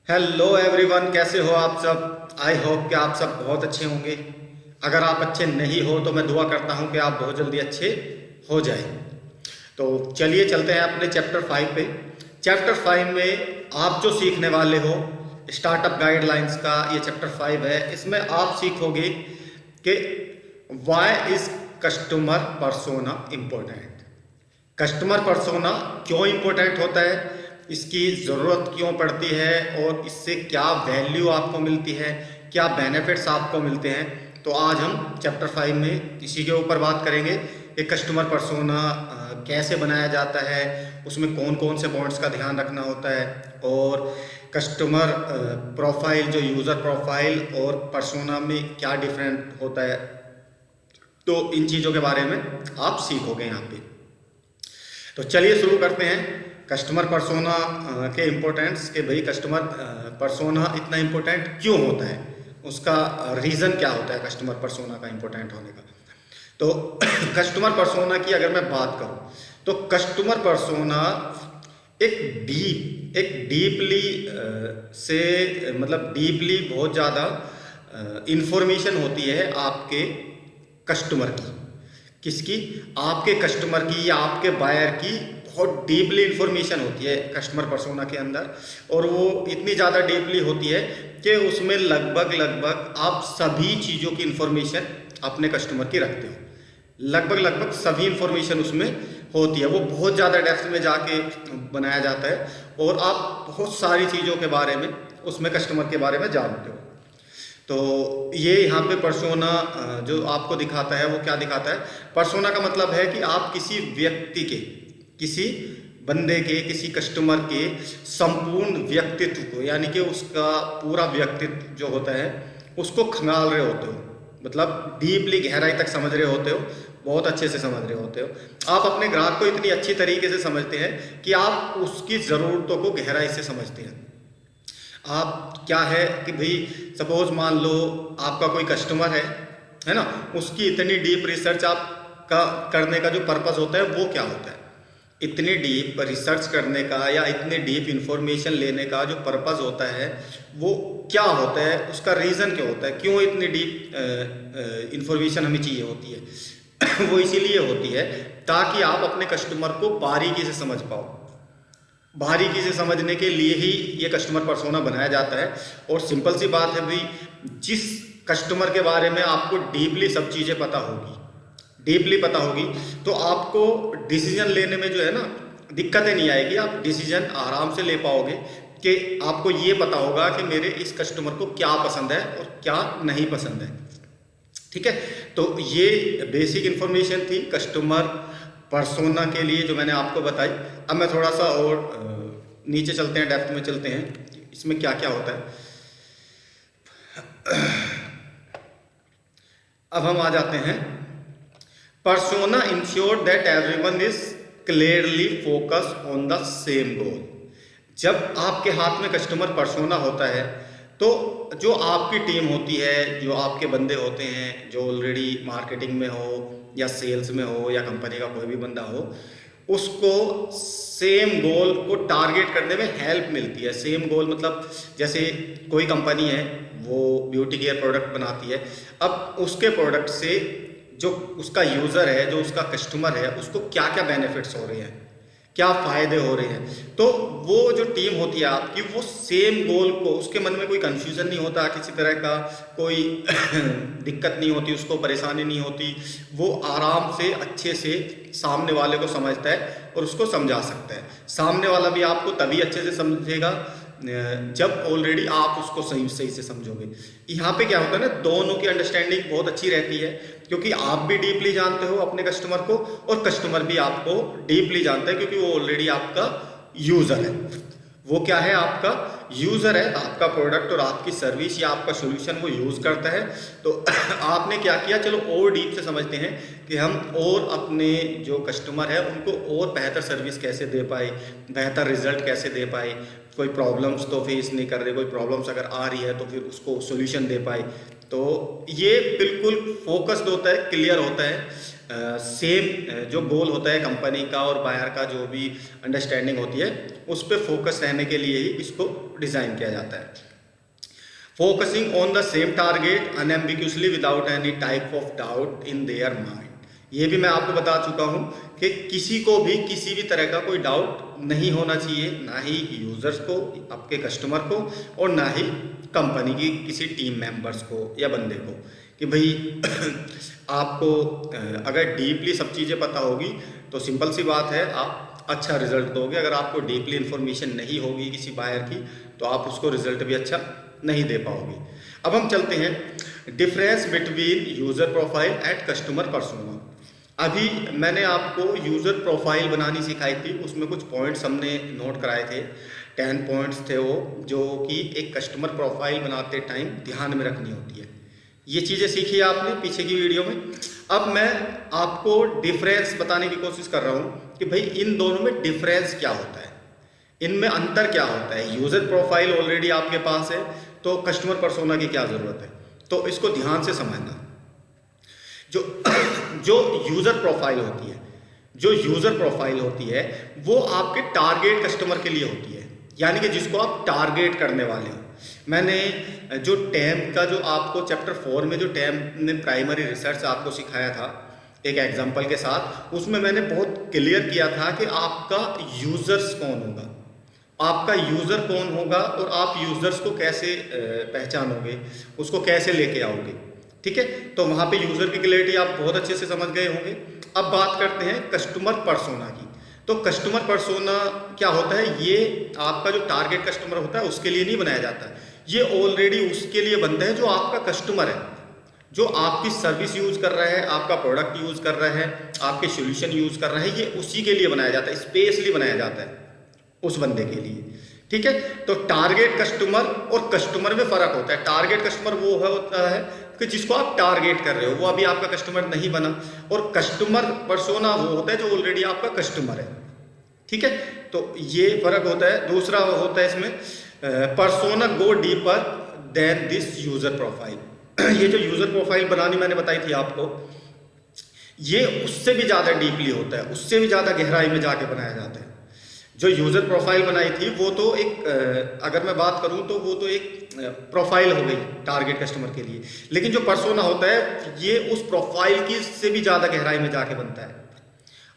Hello everyone, कैसे हो आप सब। आई होप कि आप सब बहुत अच्छे होंगे। अगर आप अच्छे नहीं हो तो मैं दुआ करता हूं कि आप बहुत जल्दी अच्छे हो जाएं। तो चलिए चलते हैं अपने चैप्टर 5 पे। चैप्टर 5 में आप जो सीखने वाले हो, स्टार्टअप गाइडलाइंस का ये चैप्टर 5 है। इसमें आप सीखोगे कि why is customer persona important. Customer persona क्यों इम्पोर्टेंट होता है, इसकी ज़रूरत क्यों पड़ती है और इससे क्या वैल्यू आपको मिलती है, क्या बेनिफिट्स आपको मिलते हैं। तो आज हम चैप्टर 5 में इसी के ऊपर बात करेंगे कि कस्टमर पर्सोना कैसे बनाया जाता है, उसमें कौन कौन से पॉइंट्स का ध्यान रखना होता है, और कस्टमर प्रोफाइल, जो यूज़र प्रोफाइल और पर्सोना में क्या डिफरेंट होता है। तो इन चीज़ों के बारे में आप सीखोगे यहाँ पे। तो चलिए शुरू करते हैं कस्टमर पर्सोना के इम्पोर्टेंस के। भाई कस्टमर पर्सोना इतना इम्पोर्टेंट क्यों होता है, उसका रीज़न क्या होता है कस्टमर पर्सोना का इम्पोर्टेंट होने का। तो कस्टमर पर्सोना की अगर मैं बात करूं तो कस्टमर पर्सोना एक डीपली से मतलब डीपली बहुत ज़्यादा इंफॉर्मेशन होती है आपके कस्टमर की। किसकी? आपके कस्टमर की या आपके बायर की बहुत डीपली इंफॉर्मेशन होती है कस्टमर पर्सोना के अंदर। और वो इतनी ज़्यादा डीपली होती है कि उसमें लगभग लगभग आप सभी चीज़ों की इंफॉर्मेशन अपने कस्टमर की रखते हो। लगभग सभी इंफॉर्मेशन उसमें होती है। वो बहुत ज़्यादा डेप्थ में जाके बनाया जाता है और आप बहुत सारी चीज़ों के बारे में उसमें कस्टमर के बारे में जानते हो। तो ये यहाँ पे पर्सोना जो आपको दिखाता है वो क्या दिखाता है। पर्सोना का मतलब है कि आप किसी व्यक्ति के, किसी बंदे के, किसी कस्टमर के संपूर्ण व्यक्तित्व को, यानी कि उसका पूरा व्यक्तित्व जो होता है उसको खंगाल रहे होते हो। मतलब डीपली गहराई तक समझ रहे होते हो, बहुत अच्छे से समझ रहे होते हो। आप अपने ग्राहक को इतनी अच्छी तरीके से समझते हैं कि आप उसकी ज़रूरतों को गहराई से समझते हैं। आप क्या है कि भाई सपोज मान लो आपका कोई कस्टमर है ना, उसकी इतनी डीप रिसर्च आपका करने का जो पर्पस होता है वो क्या होता है। इतनी डीप रिसर्च करने का या इतने डीप इंफॉर्मेशन लेने का जो पर्पस होता है वो क्या होता है, उसका रीज़न क्या होता है, क्यों इतनी डीप इंफॉर्मेशन हमें चाहिए होती है। वो इसीलिए होती है ताकि आप अपने कस्टमर को बारीकी से समझ पाओ। बारीकी से समझने के लिए ही ये कस्टमर पर्सोना बनाया जाता है। और सिंपल सी बात है भाई, जिस कस्टमर के बारे में आपको डीपली सब चीज़ें पता होगी, डीपली पता होगी, तो आपको डिसीजन लेने में जो है ना दिक्कतें नहीं आएगी। आप डिसीजन आराम से ले पाओगे कि आपको ये पता होगा कि मेरे इस कस्टमर को क्या पसंद है और क्या नहीं पसंद है। ठीक है, तो ये बेसिक इन्फॉर्मेशन थी कस्टमर पर्सोना के लिए जो मैंने आपको बताई। अब मैं थोड़ा सा और नीचे चलते हैं, डेप्थ में चलते हैं, इसमें क्या क्या होता है। अब हम आ जाते हैं persona ensure that everyone is clearly focus on the same गोल। जब आपके हाथ में कस्टमर पर्सोना होता है तो जो आपकी टीम होती है, जो आपके बंदे होते हैं, जो ऑलरेडी मार्केटिंग में हो या सेल्स में हो या कंपनी का कोई भी बंदा हो, उसको सेम गोल को टारगेट करने में हेल्प मिलती है। सेम गोल मतलब जैसे कोई कंपनी है, वो ब्यूटी केयर प्रोडक्ट बनाती है। अब उसके प्रोडक्ट से जो उसका यूज़र है, जो उसका कस्टमर है, उसको क्या क्या बेनिफिट्स हो रहे हैं, क्या फ़ायदे हो रहे हैं। तो वो जो टीम होती है आपकी, वो सेम गोल को, उसके मन में कोई कन्फ्यूज़न नहीं होता, किसी तरह का कोई दिक्कत नहीं होती, उसको परेशानी नहीं होती। वो आराम से अच्छे से सामने वाले को समझता है और उसको समझा सकता है। सामने वाला भी आपको तभी अच्छे से समझेगा जब ऑलरेडी आप उसको सही सही से समझोगे। यहाँ पे क्या होता है ना, दोनों की अंडरस्टैंडिंग बहुत अच्छी रहती है, क्योंकि आप भी डीपली जानते हो अपने कस्टमर को और कस्टमर भी आपको डीपली जानता है, क्योंकि वो ऑलरेडी आपका यूज़र है। वो क्या है, आपका यूज़र है। आपका प्रोडक्ट और आपकी सर्विस या आपका सोल्यूशन वो यूज़ करता है। तो आपने क्या किया, चलो और डीप से समझते हैं कि हम और अपने जो कस्टमर है उनको और बेहतर सर्विस कैसे दे पाए, बेहतर रिजल्ट कैसे दे पाए। कोई प्रॉब्लम्स तो फेस नहीं कर रहे, कोई प्रॉब्लम्स अगर आ रही है तो फिर उसको सोल्यूशन दे पाए। तो ये बिल्कुल फोकस्ड होता है, क्लियर होता है सेम जो गोल होता है कंपनी का और बायर का जो भी अंडरस्टैंडिंग होती है उस पर फोकस रहने के लिए ही इसको डिज़ाइन किया जाता है। Focusing on the same target unambiguously without any type of doubt in their mind. ये भी मैं आपको बता चुका हूँ कि किसी को भी किसी भी तरह का कोई डाउट नहीं होना चाहिए, ना ही यूज़र्स को, आपके कस्टमर को, और ना ही कंपनी की किसी टीम मेंबर्स को या बंदे को, कि भाई आपको अगर डीपली सब चीज़ें पता होगी तो सिंपल सी बात है आप अच्छा रिजल्ट दोगे। अगर आपको डीपली इन्फॉर्मेशन नहीं होगी किसी बायर की तो आप उसको रिजल्ट भी अच्छा नहीं दे पाओगे। अब हम चलते हैं difference between user profile and customer persona. अभी मैंने आपको यूज़र प्रोफाइल बनानी सिखाई थी, उसमें कुछ पॉइंट्स हमने नोट कराए थे, 10 पॉइंट्स थे वो, जो कि एक कस्टमर प्रोफाइल बनाते टाइम ध्यान में रखनी होती है। ये चीज़ें सीखी आपने पीछे की वीडियो में। अब मैं आपको डिफरेंस बताने की कोशिश कर रहा हूँ कि भाई इन दोनों में डिफरेंस क्या होता है, इनमें अंतर क्या होता है। यूज़र प्रोफाइल ऑलरेडी आपके पास है तो कस्टमर पर्सोना की क्या ज़रूरत है, तो इसको ध्यान से समझना। जो यूज़र प्रोफाइल होती है, जो यूज़र प्रोफाइल होती है वो आपके टारगेट कस्टमर के लिए होती है, यानी कि जिसको आप टारगेट करने वाले हो। मैंने जो टैम का जो आपको चैप्टर 4 में जो टैम ने प्राइमरी रिसर्च आपको सिखाया था एक एग्जांपल के साथ, उसमें मैंने बहुत क्लियर किया था कि आपका यूज़र्स कौन होगा, आपका यूज़र कौन होगा और आप यूज़र्स को कैसे पहचानोगे, उसको कैसे लेके आओगे। ठीक है, तो वहाँ पे यूज़र की क्लैरिटी आप बहुत अच्छे से समझ गए होंगे। अब बात करते हैं कस्टमर पर्सोना की। तो कस्टमर पर्सोना क्या होता है, ये आपका जो टारगेट कस्टमर होता है उसके लिए नहीं बनाया जाता है, ये ऑलरेडी उसके लिए बनता है जो आपका कस्टमर है, जो आपकी सर्विस यूज़ कर रहा है, आपका प्रोडक्ट यूज़ कर रहा है, आपके सोल्यूशन यूज़ कर रहा है, ये उसी के लिए बनाया जाता है, स्पेशली बनाया जाता है उस बंदे के लिए। ठीक है, तो टारगेट कस्टमर और कस्टमर में फ़र्क होता है। टारगेट कस्टमर वो होता है कि जिसको आप टारगेट कर रहे हो, वो अभी आपका कस्टमर नहीं बना, और कस्टमर पर्सोना वो होता है जो ऑलरेडी आपका कस्टमर है। ठीक है, तो ये फ़र्क होता है। दूसरा होता है इसमें persona go deeper than this user profile. ये जो यूज़र प्रोफाइल बनानी मैंने बताई थी आपको, ये उससे भी ज़्यादा डीपली होता है, उससे भी ज़्यादा गहराई में जाके बनाया जाता है। जो यूज़र प्रोफाइल बनाई थी वो तो एक अगर मैं बात करूं तो वो तो एक प्रोफाइल हो गई टारगेट कस्टमर के लिए, लेकिन जो पर्सोना होता है ये उस प्रोफाइल की से भी ज़्यादा गहराई में जाके बनता है।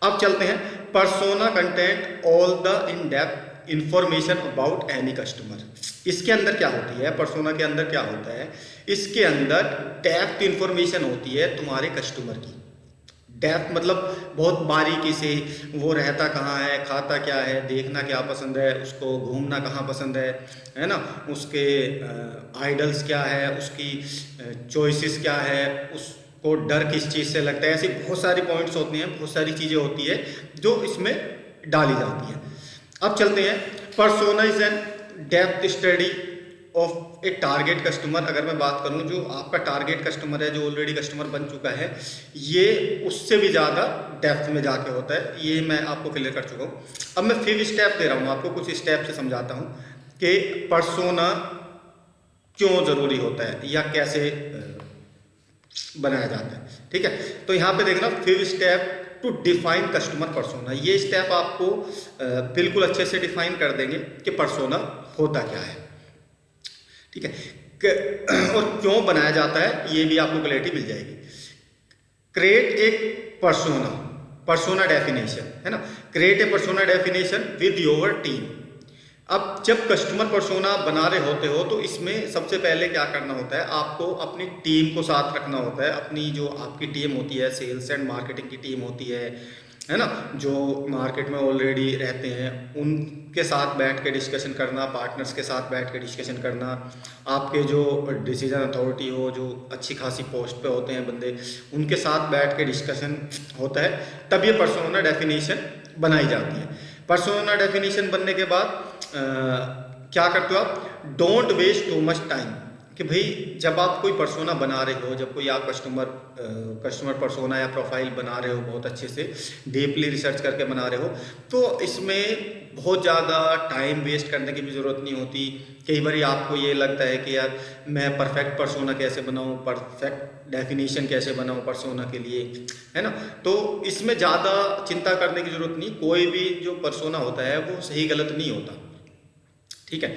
अब चलते हैं persona content all the in depth information about any customer. इसके अंदर क्या होती है, पर्सोना के अंदर क्या होता है, इसके अंदर डेप्थ इंफॉर्मेशन होती है तुम्हारे कस्टमर की। डेप्थ मतलब बहुत बारीकी से, वो रहता कहाँ है, खाता क्या है, देखना क्या पसंद है, उसको घूमना कहाँ पसंद है ना, उसके आइडल्स क्या है, उसकी चॉइसेस क्या है, उसको डर किस चीज़ से लगता है। ऐसी बहुत सारी पॉइंट्स होती हैं, बहुत सारी चीज़ें होती है जो इसमें डाली जाती हैं। अब चलते हैं persona is an depth study of A target customer. अगर मैं बात करूं जो आपका टारगेट कस्टमर है, जो ऑलरेडी कस्टमर बन चुका है, ये उससे भी ज़्यादा डेप्थ में जाके होता है। ये मैं आपको क्लियर कर चुका हूँ। अब मैं 5 स्टेप दे रहा हूँ आपको, कुछ स्टेप से समझाता हूँ कि पर्सोना क्यों ज़रूरी होता है या कैसे बनाया जाता है। ठीक है, तो यहाँ पे देखना 5 step to define customer persona. ये स्टेप आपको बिल्कुल अच्छे से डिफाइन कर देंगे कि पर्सोना होता क्या है। ठीक है, और क्यों बनाया जाता है ये भी आपको क्लैरिटी मिल जाएगी। क्रिएट एक पर्सोना, पर्सोना डेफिनेशन है ना, create a persona definition with your team. अब जब कस्टमर पर्सोना बना रहे होते हो तो इसमें सबसे पहले क्या करना होता है, आपको अपनी टीम को साथ रखना होता है। अपनी जो आपकी टीम होती है, सेल्स एंड मार्केटिंग की टीम होती है ना, जो मार्केट में ऑलरेडी रहते हैं, उनके साथ बैठ के डिस्कशन करना, पार्टनर्स के साथ बैठ के डिस्कशन करना, आपके जो डिसीजन अथॉरिटी हो, जो अच्छी खासी पोस्ट पे होते हैं बंदे, उनके साथ बैठ के डिस्कशन होता है, तब ये पर्सोना डेफिनेशन बनाई जाती है। पर्सोना डेफिनेशन बनने के बाद क्या करते हो आप, don't waste too much time. कि भाई जब आप कोई पर्सोना बना रहे हो, जब कोई आप कस्टमर पर्सोना या प्रोफाइल बना रहे हो, बहुत अच्छे से डीपली रिसर्च करके बना रहे हो, तो इसमें बहुत ज़्यादा टाइम वेस्ट करने की भी ज़रूरत नहीं होती। कई बार आपको ये लगता है कि यार मैं परफेक्ट पर्सोना कैसे बनाऊं, परफेक्ट डेफिनेशन कैसे बनाऊं पर्सोना के लिए, है ना। तो इसमें ज़्यादा चिंता करने की ज़रूरत नहीं। कोई भी जो पर्सोना होता है वो सही गलत नहीं होता, ठीक है।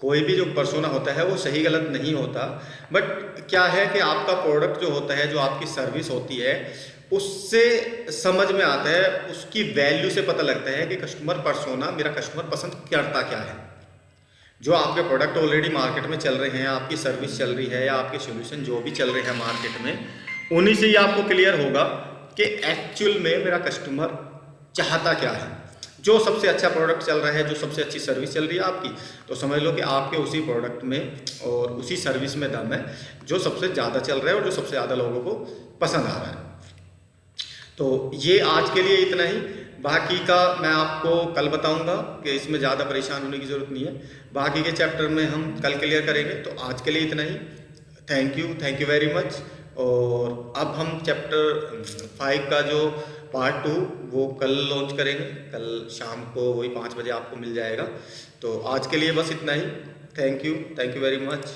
कोई भी जो पर्सोना होता है वो सही गलत नहीं होता, बट क्या है कि आपका प्रोडक्ट जो होता है, जो आपकी सर्विस होती है, उससे समझ में आता है, उसकी वैल्यू से पता लगता है कि कस्टमर पर्सोना, मेरा कस्टमर पसंद करता क्या है। जो आपके प्रोडक्ट ऑलरेडी मार्केट में चल रहे हैं, आपकी सर्विस चल रही है या आपके सॉल्यूशन जो भी चल रहे हैं मार्केट में, उन्हीं से ही आपको क्लियर होगा कि एक्चुअल में मेरा कस्टमर चाहता क्या है। जो सबसे अच्छा प्रोडक्ट चल रहा है, जो सबसे अच्छी सर्विस चल रही है आपकी, तो समझ लो कि आपके उसी प्रोडक्ट में और उसी सर्विस में दम है जो सबसे ज़्यादा चल रहा है और जो सबसे ज़्यादा लोगों को पसंद आ रहा है। तो ये आज के लिए इतना ही। बाकी का मैं आपको कल बताऊंगा कि इसमें ज़्यादा परेशान होने की ज़रूरत नहीं है। बाकी के चैप्टर में हम कल क्लियर करेंगे। तो आज के लिए इतना ही। Thank you very much. और अब हम चैप्टर 5 का जो पार्ट 2 वो कल लॉन्च करेंगे। कल शाम को वही 5 बजे आपको मिल जाएगा। तो आज के लिए बस इतना ही। Thank you very much.